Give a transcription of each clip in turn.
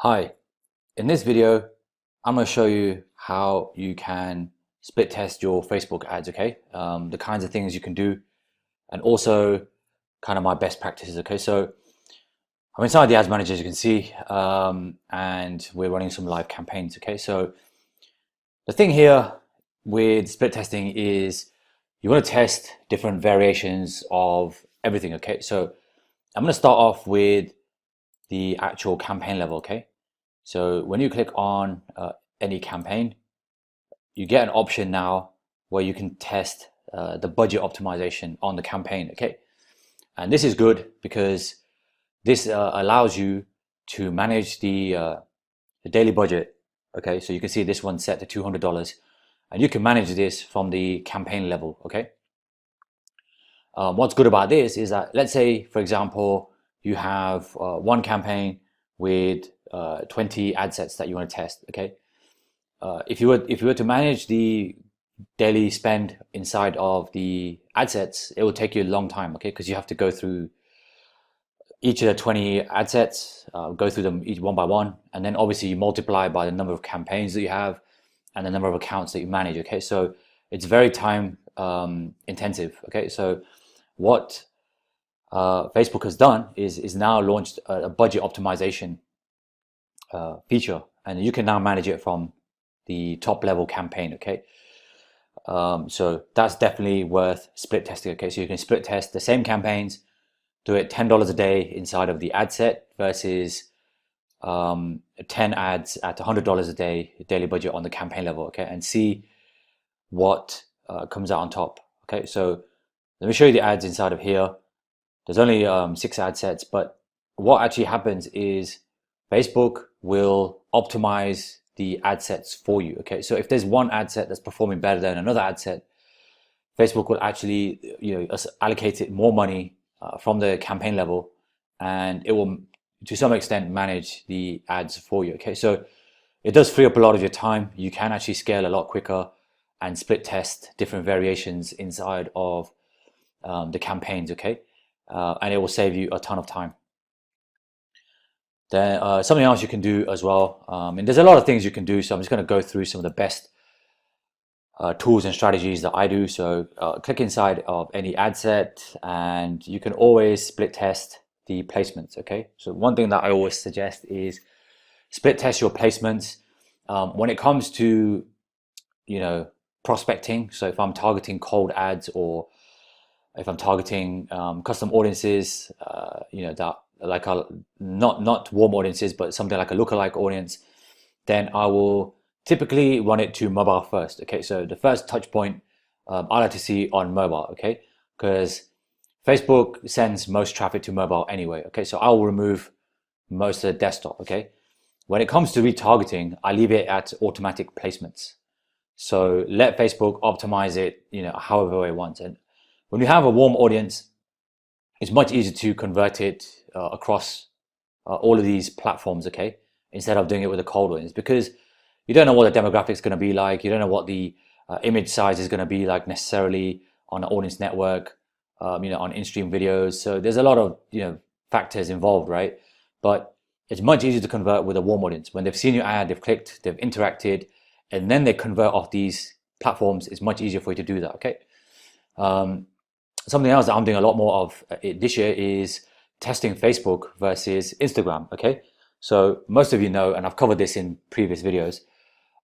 Hi, in this video, I'm going to show you how you can split test your Facebook ads, okay? The kinds of things you can do, and also kind of my best practices, okay? So I'm inside the ads manager, as you can see, and we're running some live campaigns, okay? So the thing here with split testing is you want to test different variations of everything, okay? So I'm going to start off with the actual campaign level, okay? So when you click on any campaign, you get an option now where you can test the budget optimization on the campaign, okay? And this is good because this allows you to manage the daily budget, okay? So you can see this one's set to $200 and you can manage this from the campaign level, okay? What's good about this is that, let's say, for example, you have one campaign with 20 ad sets that you want to test, okay? If you were to manage the daily spend inside of the ad sets, it will take you a long time, okay? Because you have to go through each of the 20 ad sets, go through them each one by one, and then obviously you multiply by the number of campaigns that you have and the number of accounts that you manage, okay? So it's very time intensive, okay? So what Facebook has done is now launched a budget optimization feature, and you can now manage it from the top level campaign, okay? So that's definitely worth split testing, okay? So you can split test the same campaigns, do it $10 a day inside of the ad set versus 10 ads at $100 a day daily budget on the campaign level, okay? And see what comes out on top, okay? So let me show you the ads inside of here. There's only 6 ad sets, but what actually happens is Facebook will optimize the ad sets for you, okay? So if there's one ad set that's performing better than another ad set, Facebook will actually, allocate it more money from the campaign level, and it will, to some extent, manage the ads for you, okay? So it does free up a lot of your time. You can actually scale a lot quicker and split test different variations inside of the campaigns, okay? And it will save you a ton of time. Then something else you can do as well, and there's a lot of things you can do, so I'm just going to go through some of the best tools and strategies that I do. So click inside of any ad set and you can always split test the placements, okay? So one thing that I always suggest is split test your placements. When it comes to, prospecting, so if I'm targeting cold ads or if I'm targeting custom audiences, that like not warm audiences, but something like a lookalike audience, then I will typically run it to mobile first. Okay, so the first touch point I like to see on mobile. Okay, because Facebook sends most traffic to mobile anyway. Okay, so I'll remove most of the desktop. Okay, when it comes to retargeting, I leave it at automatic placements. So let Facebook optimize it, however it wants. And when you have a warm audience, it's much easier to convert it across all of these platforms, okay, instead of doing it with a cold audience, because you don't know what the demographics is going to be like. You don't know what the image size is going to be like necessarily on an audience network, on in-stream videos. So there's a lot of factors involved, right? But it's much easier to convert with a warm audience. When they've seen your ad, they've clicked, they've interacted, and then they convert off these platforms. It's much easier for you to do that, okay? Something else that I'm doing a lot more of this year is testing Facebook versus Instagram, okay? So most of you know, and I've covered this in previous videos,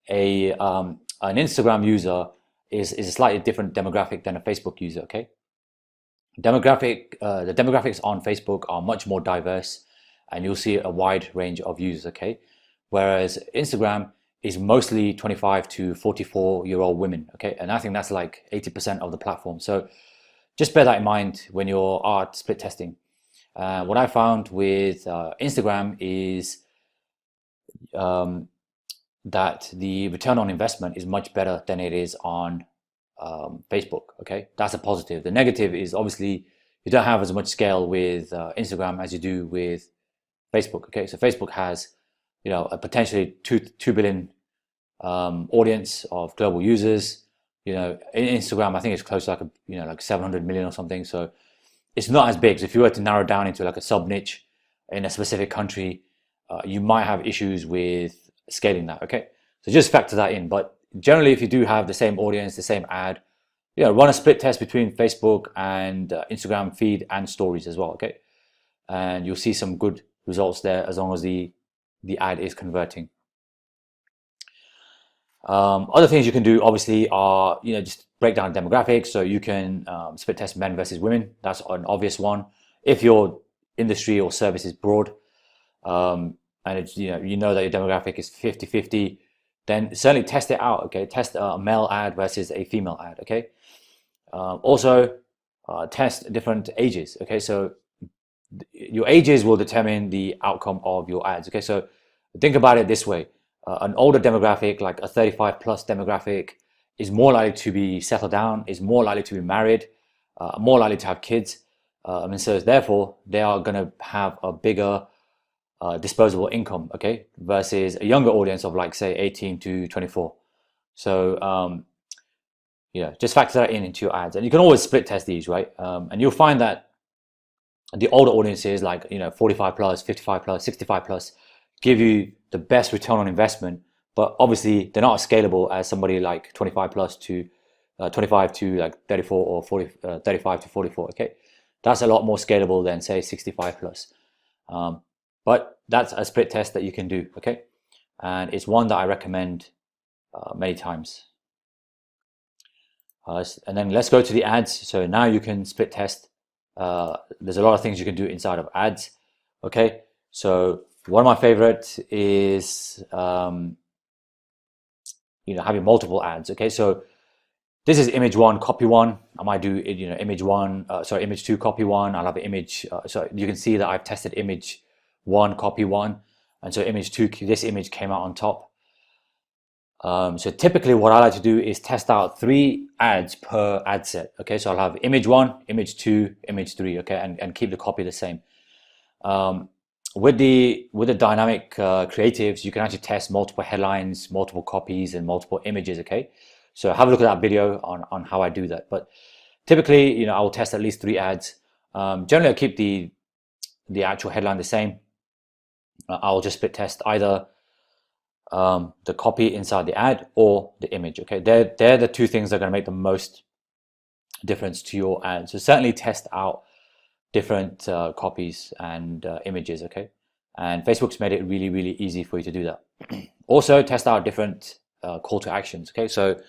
an Instagram user is a slightly different demographic than a Facebook user, okay? The demographics on Facebook are much more diverse and you'll see a wide range of users, okay? Whereas Instagram is mostly 25 to 44-year-old women, okay? And I think that's like 80% of the platform. So just bear that in mind when you're split testing. What I found with Instagram is that the return on investment is much better than it is on Facebook, okay? That's a positive. The negative is obviously you don't have as much scale with Instagram as you do with Facebook, okay? So Facebook has, a potentially 2 billion audience of global users. In Instagram, I think it's close to like 700 million or something. So it's not as big. So if you were to narrow down into like a sub niche in a specific country, you might have issues with scaling that. Okay, so just factor that in. But generally, if you do have the same audience, the same ad, run a split test between Facebook and Instagram feed and stories as well. Okay, and you'll see some good results there as long as the ad is converting. Other things you can do obviously are just break down demographics. So you can split test men versus women. That's an obvious one. If your industry or service is broad, and it's that your demographic is 50-50, then certainly test it out. Okay, test a male ad versus a female ad. Okay, also test different ages. Okay, so your ages will determine the outcome of your ads. Okay, so think about it this way. An older demographic, like a 35 plus demographic, is more likely to be settled down, is more likely to be married, more likely to have kids. And so therefore they are going to have a bigger disposable income, okay, versus a younger audience of like say 18 to 24. So just factor that into your ads, and you can always split test these, right? And you'll find that the older audiences, like 45 plus, 55 plus, 65 plus, give you the best return on investment, but obviously they're not as scalable as somebody like 25 plus to 25 to like 34 or 40, 35 to 44. Okay, that's a lot more scalable than say 65 plus. But that's a split test that you can do. Okay, and it's one that I recommend many times. And then let's go to the ads. So now you can split test. There's a lot of things you can do inside of ads. Okay, so one of my favorites is having multiple ads. Okay, so this is image one, copy one. I might do image one, image two, copy one. I'll have an image. So you can see that I've tested image one, copy one, and so image two, this image came out on top. So typically what I like to do is test out 3 ads per ad set. Okay, so I'll have image one, image two, image three. Okay, and keep the copy the same. With the dynamic creatives, you can actually test multiple headlines, multiple copies, and multiple images. Okay, so have a look at that video on how I do that. But typically, I will test at least 3 ads. Generally, I keep the actual headline the same. I'll just split test either the copy inside the ad or the image. Okay, they're the 2 things that are going to make the most difference to your ad. So certainly test out different copies and images. Okay, and Facebook's made it really, really easy for you to do that. Also test out different call to actions. Okay, so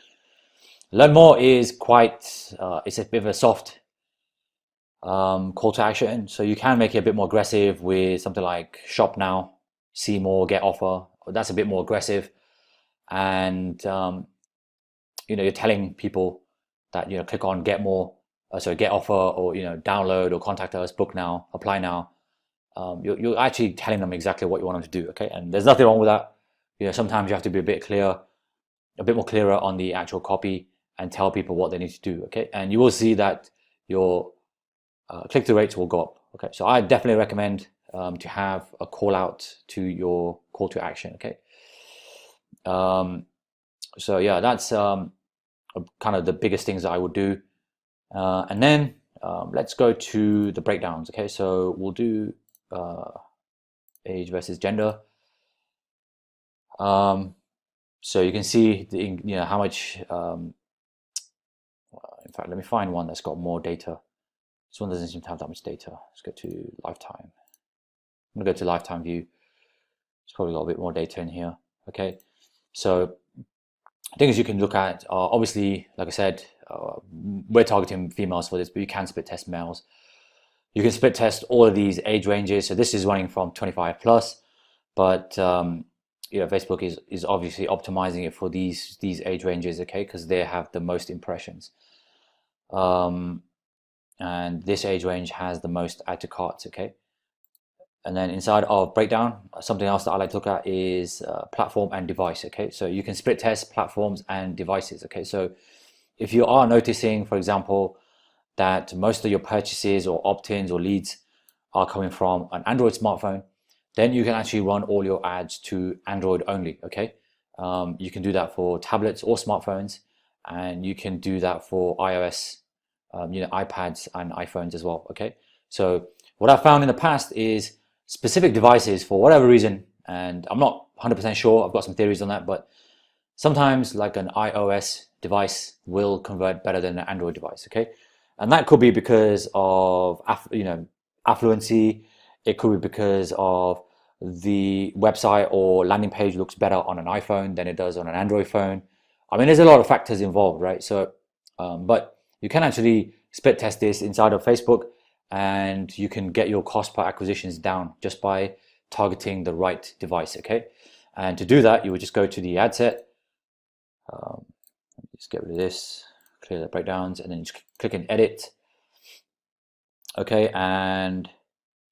learn more is quite it's a bit of a soft call to action, so you can make it a bit more aggressive with something like shop now, see more, get offer. That's a bit more aggressive, and you're telling people that click on get more, get offer, or download, or contact us, book now, apply now. You're actually telling them exactly what you want them to do. Okay, and there's nothing wrong with that. Sometimes you have to be a bit more clearer on the actual copy and tell people what they need to do. Okay, and you will see that your click-through rates will go up. Okay, so I definitely recommend to have a call out to your call to action. Okay, so yeah, that's kind of the biggest things that I would do. And then let's go to the breakdowns. Okay, so we'll do age versus gender. So you can see how much. In fact, let me find one that's got more data. This one doesn't seem to have that much data. Let's go to lifetime. I'm gonna go to lifetime view. It's probably got a bit more data in here. Okay, so things you can look at are obviously, like I said, we're targeting females for this, but you can split test males. You can split test all of these age ranges. So this is running from 25 plus, but Facebook is obviously optimizing it for these age ranges. Okay, because they have the most impressions. And this age range has the most add to carts. Okay, and then inside of breakdown, something else that I like to look at is platform and device. Okay, so you can split test platforms and devices. Okay, so if you are noticing, for example, that most of your purchases or opt-ins or leads are coming from an Android smartphone, then you can actually run all your ads to Android only. Okay, you can do that for tablets or smartphones, and you can do that for iOS, iPads and iPhones as well. Okay, so what I found in the past is specific devices, for whatever reason, and I'm not 100% sure. I've got some theories on that, but sometimes like an iOS device will convert better than an Android device, okay? And that could be because of affluency. It could be because of the website or landing page looks better on an iPhone than it does on an Android phone. I mean, there's a lot of factors involved, right? So, but you can actually split test this inside of Facebook, and you can get your cost per acquisitions down just by targeting the right device, okay? And to do that, you would just go to the ad set. Just get rid of this, clear the breakdowns, and then just click in edit. Okay, and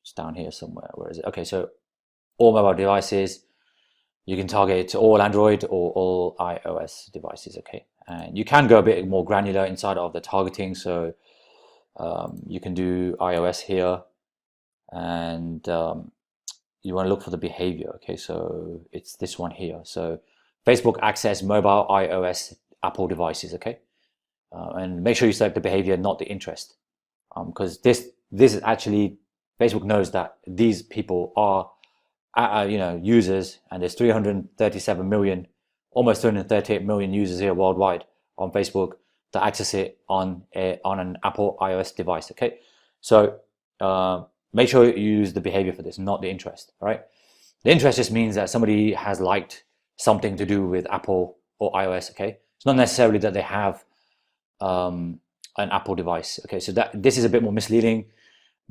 it's down here somewhere. Where is it? Okay, so all mobile devices, you can target it to all Android or all iOS devices, okay? And you can go a bit more granular inside of the targeting, so you can do iOS here, and you want to look for the behavior, okay? So it's this one here. So Facebook access mobile, iOS, Apple devices, okay? And make sure you select the behavior, not the interest, because this is actually, Facebook knows that these people are users, and there's 337 million, almost 338 million users here worldwide on Facebook that access it on an Apple iOS device, okay? So make sure you use the behavior for this, not the interest, all right? The interest just means that somebody has liked something to do with Apple or iOS, okay? It's not necessarily that they have an Apple device, okay? So this is a bit more misleading.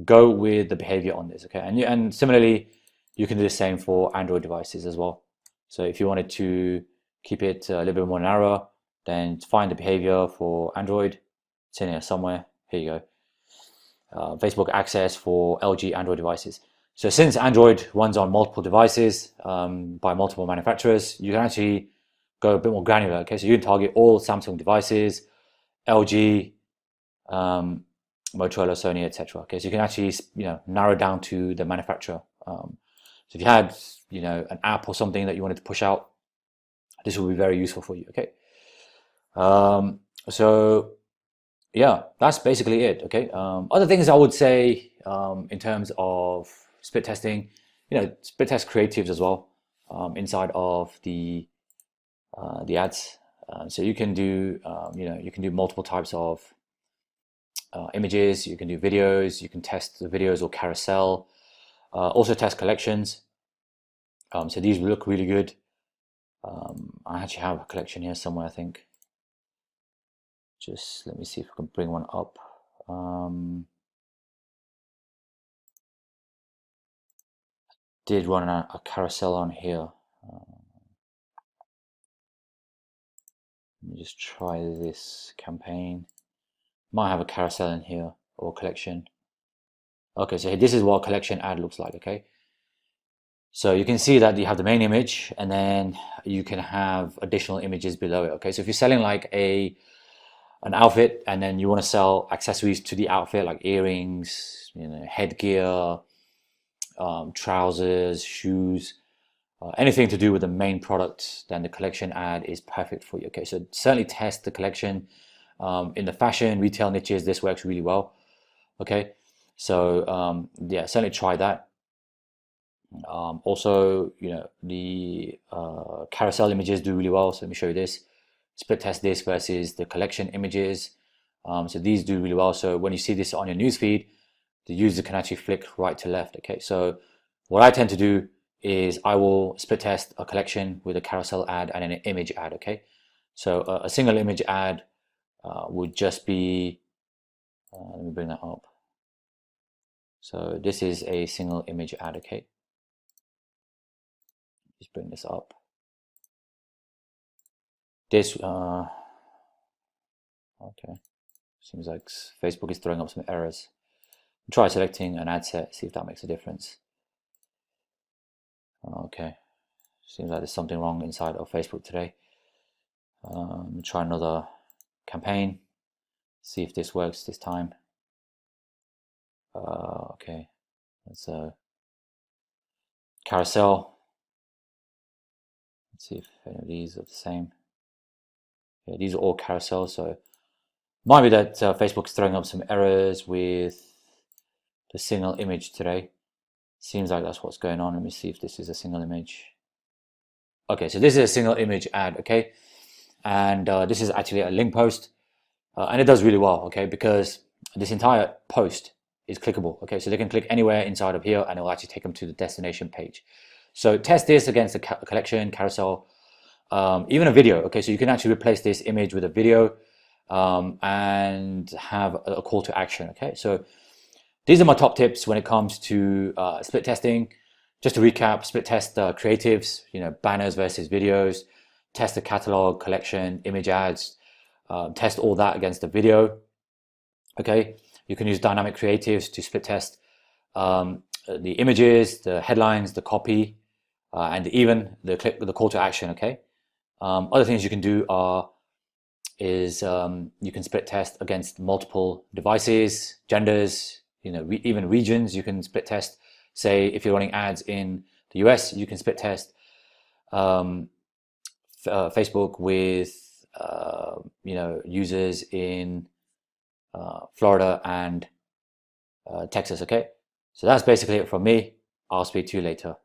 Go with the behavior on this, okay? And similarly, you can do the same for Android devices as well. So if you wanted to keep it a little bit more narrow, then find the behavior for Android. It's in here somewhere. Here you go. Facebook access for LG Android devices. So since Android runs on multiple devices by multiple manufacturers, you can actually go a bit more granular. Okay, so you can target all Samsung devices, LG, Motorola, Sony, etc. Okay, so you can actually narrow down to the manufacturer. So if you had an app or something that you wanted to push out, this will be very useful for you. Okay, so yeah, that's basically it. Okay, other things I would say in terms of split testing, split test creatives as well inside of the ads. So you can do you can do multiple types of images. You can do videos. You can test the videos or carousel. Also test collections. So these look really good. I actually have a collection here somewhere, I think. Just let me see if I can bring one up. Did run a carousel on here. Let me just try this campaign. Might have a carousel in here or collection. Okay, so this is what a collection ad looks like, okay? So you can see that you have the main image, and then you can have additional images below it, okay? So if you're selling like an outfit, and then you want to sell accessories to the outfit, like earrings, headgear, trousers, shoes, anything to do with the main product, then the collection ad is perfect for you. Okay, so certainly test the collection. In the fashion retail niches, this works really well. Okay, so yeah, certainly try that. Also, the carousel images do really well. So let me show you this. Split test this versus the collection images. So these do really well. So when you see this on your newsfeed, the user can actually flick right to left. Okay, so what I tend to do is I will split test a collection with a carousel ad and an image ad. Okay, so a single image ad would just be, let me bring that up. So this is a single image ad. Okay, just bring this up. This okay, seems like Facebook is throwing up some errors. Try selecting an ad set, see if that makes a difference. Okay, seems like there's something wrong inside of Facebook today. Try another campaign, see if this works this time. Okay, that's a carousel. Let's see if any of these are the same. Yeah, these are all carousels, so might be that Facebook's throwing up some errors with the single image today. Seems like that's what's going on. Let me see if this is a single image. Okay, so this is a single image ad, okay? And this is actually a link post, and it does really well, okay? Because this entire post is clickable, okay? So they can click anywhere inside of here and it will actually take them to the destination page. So test this against a collection, carousel, even a video, okay? So you can actually replace this image with a video and have a call to action, okay? So these are my top tips when it comes to split testing. Just to recap, split test creatives, banners versus videos, test the catalog, collection, image ads, test all that against the video. Okay, you can use dynamic creatives to split test the images, the headlines, the copy, and even the call to action. Okay, other things you can do is you can split test against multiple devices, genders, even regions. You can split test. Say if you're running ads in the US, you can split test Facebook with users in Florida and Texas. Okay, so that's basically it from me. I'll speak to you later.